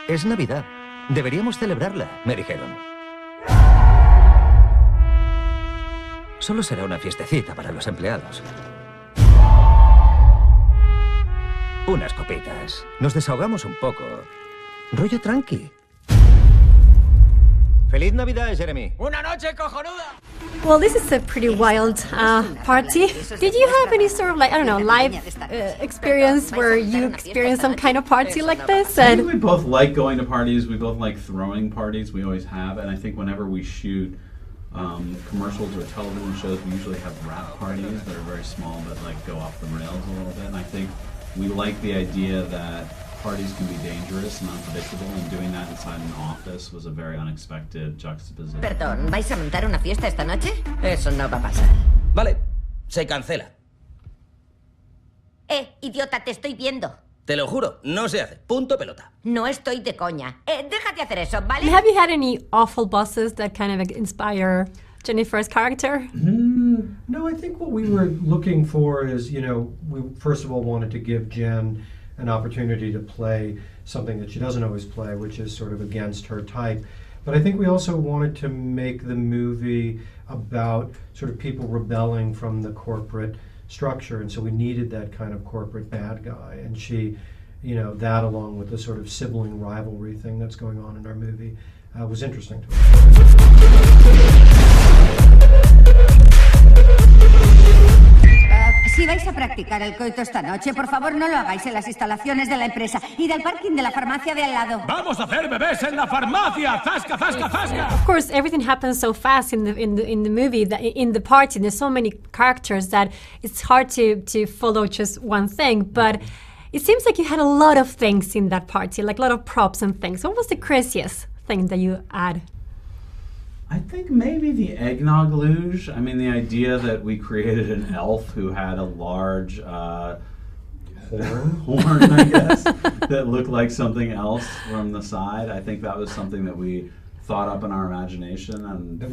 Es Navidad. Deberíamos celebrarla, me dijeron. Solo será una fiestecita para los empleados. Unas copitas. Nos desahogamos un poco. Rollo tranqui. ¡Feliz Navidad, Jeremy! ¡Una noche cojonuda! Well, this is a pretty wild party. Did you have any sort of, like, I don't know, live experience where you experienced some kind of party like this? I think we both like going to parties. We both like throwing parties. We always have. And I think whenever we shoot commercials or television shows, we usually have wrap parties that are very small but like go off the rails a little bit. And I think we like the idea that parties can be dangerous and unpredictable, and doing that inside an office was a very unexpected juxtaposition. Perdón, ¿vais a montar una fiesta esta noche? Eso no va a pasar. Vale, se cancela. Idiota, te estoy viendo. Te lo juro, no se hace. Punto pelota. No estoy de coña. Déjate hacer eso, ¿vale? Have you had any awful bosses that kind of inspire Jennifer's character? No, I think what we were looking for is, you know, we first of all wanted to give Jen an opportunity to play something that she doesn't always play, which is sort of against her type. But I think we also wanted to make the movie about sort of people rebelling from the corporate structure, and so we needed that kind of corporate bad guy. And she, you know, that along with the sort of sibling rivalry thing that's going on in our movie was interesting to us. Si vais a practicar el coito esta noche, por favor no lo hagáis en las instalaciones de la empresa. Id al parking de la farmacia de al lado. ¡Vamos a hacer bebés en la farmacia! ¡Zasca, zasca, zasca! Of course, everything happens so fast in the movie, that in the party. There's so many characters that it's hard to follow just one thing. But it seems like you had a lot of things in that party, like a lot of props and things. What was the craziest thing that you had? I think maybe the eggnog luge. I mean, the idea that we created an elf who had a large horn, I guess, that looked like something else from the side. I think that was something that we thought up in our imagination and That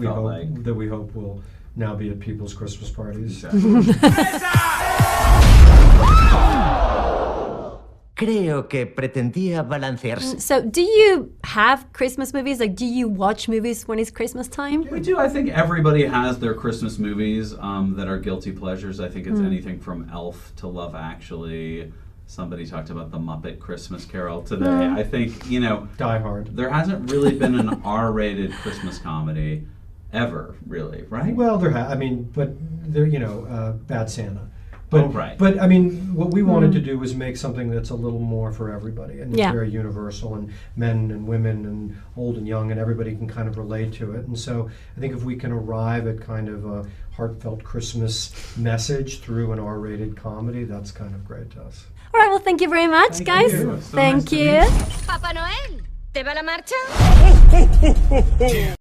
we hope will now be at people's Christmas parties. Creo que pretendía balancearse. So, do you have Christmas movies? Like, do you watch movies when it's Christmas time? We do. I think everybody has their Christmas movies that are guilty pleasures. I think it's anything from Elf to Love Actually. Somebody talked about the Muppet Christmas Carol today. I think, you know, Die Hard. There hasn't really been an R-rated Christmas comedy ever, really, right? Well, I mean, but there, you know, Bad Santa. But, right. But I mean, what we wanted to do was make something that's a little more for everybody, and it's very universal, and men and women and old and young, and everybody can kind of relate to it. And so I think if we can arrive at kind of a heartfelt Christmas message through an R-rated comedy, that's kind of great to us. All right, well, thank you very much, guys. You. So Thank nice to you. meet you. Papá Noel, ¿te va la marcha?